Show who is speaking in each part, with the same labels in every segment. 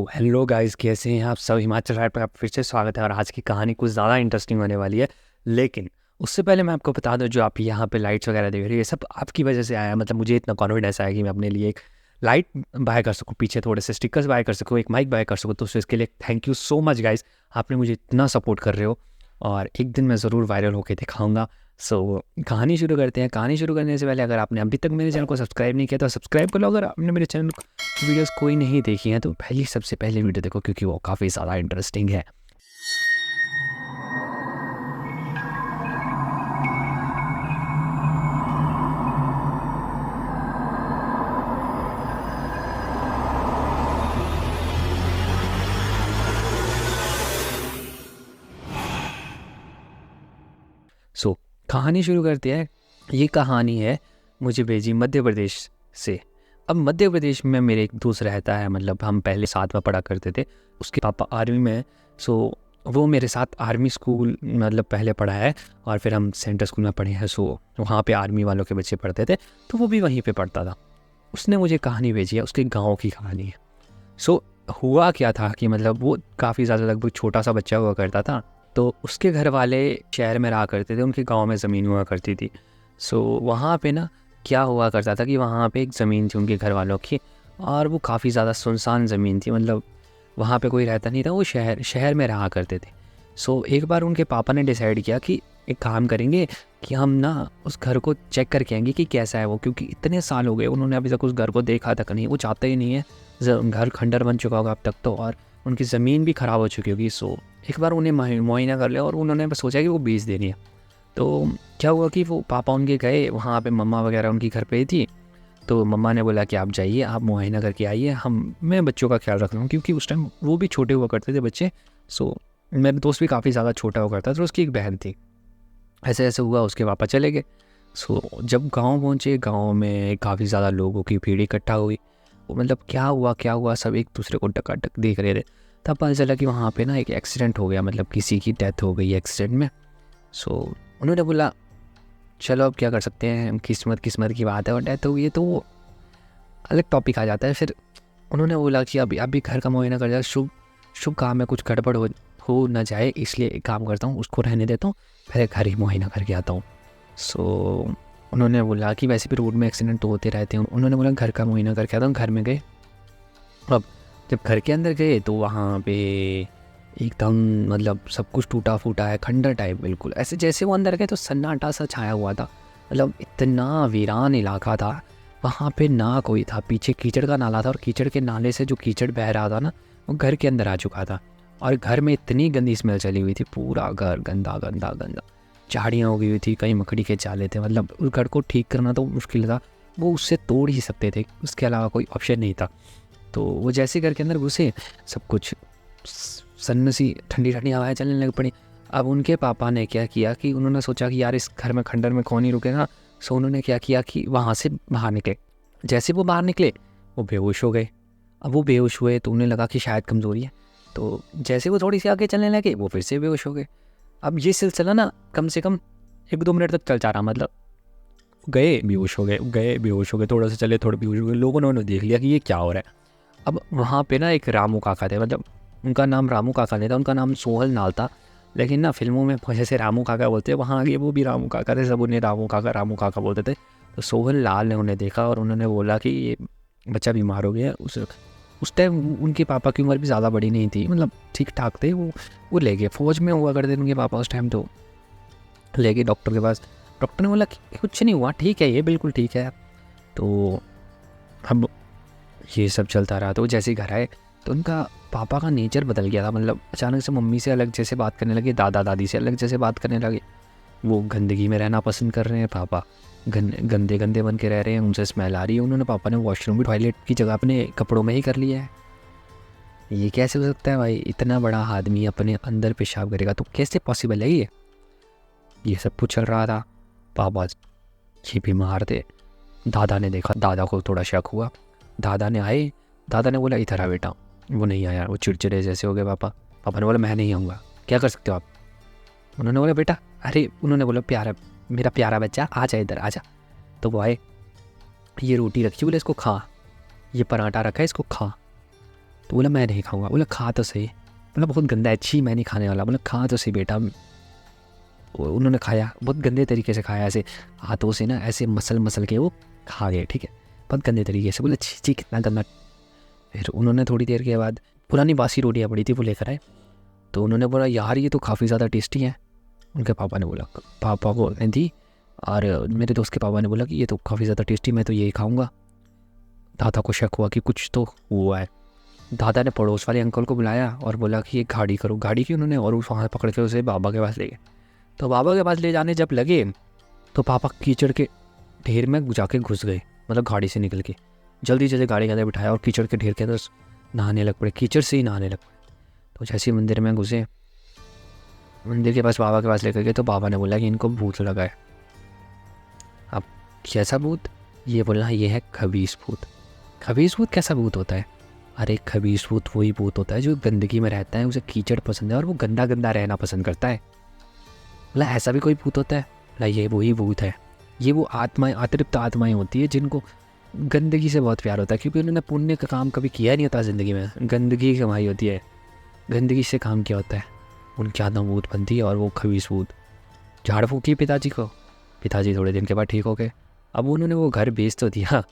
Speaker 1: Hello guys, कैसे हैं आप सब। हिमाचल राइड पर आप फिर से स्वागत है और आज की कहानी कुछ ज़्यादा इंटरेस्टिंग होने वाली है। लेकिन उससे पहले मैं आपको बता दूं, जो आप यहाँ पे लाइट्स वगैरह देख रहे हैं, ये सब आपकी वजह से आया है। मतलब मुझे इतना कॉन्फिडेंस आया कि मैं अपने लिए एक लाइट बाय कर सकूँ, पीछे थोड़े से स्टिकर्स बाय कर सकूँ, एक माइक बाय कर सकूँ। तो इसके लिए thank you so much guys, आपने मुझे इतना सपोर्ट कर रहे हो और एक दिन मैं ज़रूर वायरल होकर दिखाऊंगा। कहानी शुरू करते हैं। कहानी शुरू करने से पहले अगर आपने अभी तक मेरे चैनल को सब्सक्राइब नहीं किया तो सब्सक्राइब कर लो। अगर आपने मेरे चैनल वीडियोस कोई नहीं देखी हैं तो पहली सबसे पहले वीडियो देखो, क्योंकि वो काफ़ी ज़्यादा इंटरेस्टिंग है। सो कहानी शुरू करते हैं। ये कहानी है मुझे भेजी मध्य प्रदेश से। अब मध्य प्रदेश में मेरे एक दोस्त रहता है, मतलब हम पहले साथ में पढ़ा करते थे। उसके पापा आर्मी में है। सो वो मेरे साथ आर्मी स्कूल मतलब पहले पढ़ा है और फिर हम सेंटर स्कूल में पढ़े हैं। सो वहाँ पे आर्मी वालों के बच्चे पढ़ते थे, तो वो भी वहीं पे पढ़ता था। उसने मुझे कहानी भेजी है, उसके गाँव की कहानी है। सो हुआ क्या था कि मतलब वो काफ़ी ज़्यादा लगभग छोटा सा बच्चा हुआ करता था। तो उसके घर वाले शहर में रहा करते थे, उनके गांव में ज़मीन हुआ करती थी। सो वहाँ पे ना क्या हुआ करता था कि वहाँ पे एक ज़मीन थी उनके घर वालों की, और वो काफ़ी ज़्यादा सुनसान ज़मीन थी। मतलब वहाँ पे कोई रहता नहीं था, वो शहर शहर में रहा करते थे। सो एक बार उनके पापा ने डिसाइड किया कि एक काम करेंगे कि हम ना उस घर को चेक करके आएंगे कि कैसा है वो, क्योंकि इतने साल हो गए उन्होंने अभी तक उस घर को देखा तक नहीं। वो चाहते ही नहीं है, घर खंडर बन चुका होगा अब तक तो, और उनकी ज़मीन भी ख़राब हो चुकी होगी। सो एक बार उन्हें मुआयना कर लिया और उन्होंने बस सोचा कि वो बेच देनी है। तो क्या हुआ कि वो पापा उनके गए, वहाँ पे मम्मा वगैरह उनकी घर पे ही थी। तो मम्मा ने बोला कि आप जाइए, आप मुआयना करके आइए, मैं बच्चों का ख्याल रख रहा हूँ, क्योंकि उस टाइम वो भी छोटे हुआ करते थे बच्चे। सो मेरा दोस्त भी काफ़ी ज़्यादा छोटा हुआ करता था, तो उसकी एक बहन थी। ऐसे ऐसे हुआ, उसके पापा चले गए। सो जब गांव पहुंचे, गांव में काफ़ी ज़्यादा लोगों की भीड़ इकट्ठा हुई। वो मतलब क्या हुआ, सब एक दूसरे को टकाटक देख रहे थे। तब पता चला कि वहाँ पे ना एक एक्सीडेंट हो गया, मतलब किसी की डेथ हो गई एक्सीडेंट में। सो उन्होंने बोला चलो अब क्या कर सकते हैं, किस्मत किस्मत की बात है, और डेथ हो गई है तो वो अलग टॉपिक आ जाता है। फिर उन्होंने बोला कि अभी घर का मुआयना कर जाए, शुभ शुभ काम में कुछ गड़बड़ हो ना जाए, इसलिए एक काम करता हूँ, उसको रहने देता हूँ, पहले घर ही मुआयना करके आता हूँ। सो उन्होंने बोला कि वैसे भी रोड में एक्सीडेंट तो होते रहते हैं। उन्होंने बोला घर का मुआयना करके आता हूँ। घर में गए। अब जब घर के अंदर गए तो वहाँ पे एकदम मतलब सब कुछ टूटा फूटा है, खंडर टाइप बिल्कुल। ऐसे जैसे वो अंदर गए तो सन्नाटा सा छाया हुआ था, मतलब इतना वीरान इलाका था। वहाँ पे ना कोई था, पीछे कीचड़ का नाला था और कीचड़ के नाले से जो कीचड़ बह रहा था ना, वो घर के अंदर आ चुका था। और घर में इतनी गंदी स्मेल चली हुई थी, पूरा घर गंदा गंदा गंदा, झाड़ियाँ उगी हुई थी, कहीं मकड़ी के जाले थे। मतलब उस घर को ठीक करना तो मुश्किल था, वो उससे तोड़ ही सकते थे, उसके अलावा कोई ऑप्शन नहीं था। तो वो जैसे घर के अंदर घुसे, सब कुछ सन्न सी ठंडी ठंडी हवाएं चलने लग पड़ी। अब उनके पापा ने क्या किया कि उन्होंने सोचा कि यार इस घर में खंडर में कौन ही रुकेगा। सो उन्होंने क्या किया कि वहाँ से बाहर निकले। जैसे वो बाहर निकले, वो बेहोश हो गए। अब वो बेहोश हुए तो उन्हें लगा कि शायद कमज़ोरी है। तो जैसे वो थोड़ी सी आगे चलने लगे, वो फिर से बेहोश हो गए। अब ये सिलसिला ना कम से कम 1-2 मिनट तक चलता रहा। मतलब गए बेहोश हो गए, गए बेहोश हो गए, थोड़ा सा चले, थोड़ा बेहोश हो गए। लोगों ने उन्हें देख लिया कि ये क्या हो रहा है। अब वहाँ पे ना एक रामू काका थे, मतलब उनका नाम रामू काका नहीं था, उनका नाम सोहल नाल था। लेकिन ना फिल्मों में जैसे रामू काका बोलते हैं, वहाँ आगे वो भी रामू काका थे, सब उन्हें रामू काका बोलते थे। तो सोहल लाल ने उन्हें देखा और उन्होंने बोला कि ये बच्चा बीमार हो गया। उस टाइम उनके पापा की उम्र भी ज़्यादा बड़ी नहीं थी, मतलब ठीक ठाक थे। वो ले गए, फ़ौज में हुआ करते थे उनके पापा उस टाइम। तो ले गए डॉक्टर के पास। डॉक्टर ने बोला कि कुछ नहीं हुआ, ठीक है, ये बिल्कुल ठीक है। तो अब ये सब चलता रहा। तो जैसे ही घर आए तो उनका पापा का नेचर बदल गया था। मतलब अचानक से मम्मी से अलग जैसे बात करने लगे, दादा दादी से अलग जैसे बात करने लगे। वो गंदगी में रहना पसंद कर रहे हैं पापा, गंदे गंदे बन के रह रहे हैं, उनसे स्मेल आ रही है। उन्होंने पापा ने वॉशरूम भी टॉयलेट की जगह अपने कपड़ों में ही कर लिया है। ये कैसे हो सकता है भाई, इतना बड़ा आदमी अपने अंदर पेशाब करेगा तो कैसे पॉसिबल है ये सब कुछ चल रहा था। पापा ये बीमार थे। दादा ने देखा, दादा को थोड़ा शक हुआ। दादा ने आए, दादा ने बोला इधर आ बेटा। वो नहीं आया, वो चिड़चिड़े जैसे हो गए पापा। पापा ने बोला मैं नहीं आऊँगा, क्या कर सकते हो आप। उन्होंने बोला बेटा, अरे उन्होंने बोला प्यारा, मेरा प्यारा बच्चा आ जा, इधर आ जा। तो वो आए, ये रोटी रखी, बोला इसको खा, ये पराठा रखा है इसको खा। तो बोला मैं नहीं खाऊंगा। बोला खा तो सही। बोला बहुत गंदा है, अच्छी मैं नहीं खाने वाला। बोला खा तो सही बेटा। उन्होंने खाया, बहुत गंदे तरीके से खाया, ऐसे हाथों से ना ऐसे मसल मसल के वो खा गए, ठीक है, बहुत गंदे तरीके से। बोला छी छी कितना गंदा। फिर उन्होंने थोड़ी देर के बाद पुरानी बासी रोटियाँ पड़ी थी वो लेकर आए। तो उन्होंने बोला यार ये तो काफ़ी ज़्यादा टेस्टी है। उनके पापा ने बोला, पापा को दी, और मेरे दोस्त के पापा ने बोला कि ये तो काफ़ी ज़्यादा टेस्टी, मैं तो यही खाऊंगा। दादा को शक हुआ कि कुछ तो हुआ है। दादा ने पड़ोस वाले अंकल को बुलाया और बोला कि ये गाड़ी करो। गाड़ी की उन्होंने, और वहाँ पकड़ के उसे बाबा के पास ले गए। तो बाबा के पास ले जाने जब लगे तो पापा कीचड़ के ढेर में जाके घुस गए, मतलब गाड़ी से निकल के जल्दी जल्दी गाड़ी के अंदर बिठाया और कीचड़ के ढेर के अंदर नहाने लग पड़े, कीचड़ से ही नहाने लग पड़े। तो जैसे ही मंदिर में घुसे, मंदिर के पास बाबा के पास लेकर गए तो बाबा ने बोला कि इनको भूत लगा है। अब कैसा भूत? ये बोला ये है खबीस भूत। खबीस भूत कैसा भूत होता है? अरे खबीस भूत वही भूत होता है जो गंदगी में रहता है, उसे कीचड़ पसंद है और वो गंदा गंदा रहना पसंद करता है। बोला ऐसा भी कोई भूत होता है? बोला ये वही भूत है। ये वो आत्माएं, अतृप्त आत्माएं होती है जिनको गंदगी से बहुत प्यार होता है, क्योंकि उन्होंने पुण्य का काम कभी किया नहीं होता ज़िंदगी में, गंदगी कमाई होती है, गंदगी से काम किया होता है, उनकी आत्मा भूत बनती है और वो खबीस भूत। झाड़ फूक की पिताजी को, पिताजी थोड़े दिन के बाद ठीक हो गए। अब उन्होंने वो घर बेच तो दिया,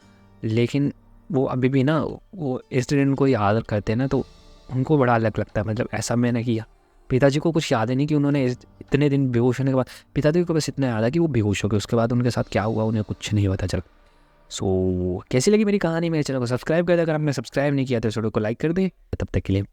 Speaker 1: लेकिन वो अभी भी ना वो इंसिडेंट को याद करते हैं ना तो उनको बड़ा अलग लगता है। मतलब ऐसा मैंने किया। पिताजी को कुछ याद ही नहीं कि उन्होंने इतने दिन बेहोश होने के बाद, पिताजी को बस इतना याद है कि वो बेहोश हो गए, उसके बाद उनके साथ क्या हुआ उन्हें कुछ नहीं पता चला। सो कैसी लगी मेरी कहानी? मेरे चैनल को सब्सक्राइब कर दे, अगर आपने सब्सक्राइब नहीं किया तो इस वीडियो को लाइक कर दे। तब तक के लिए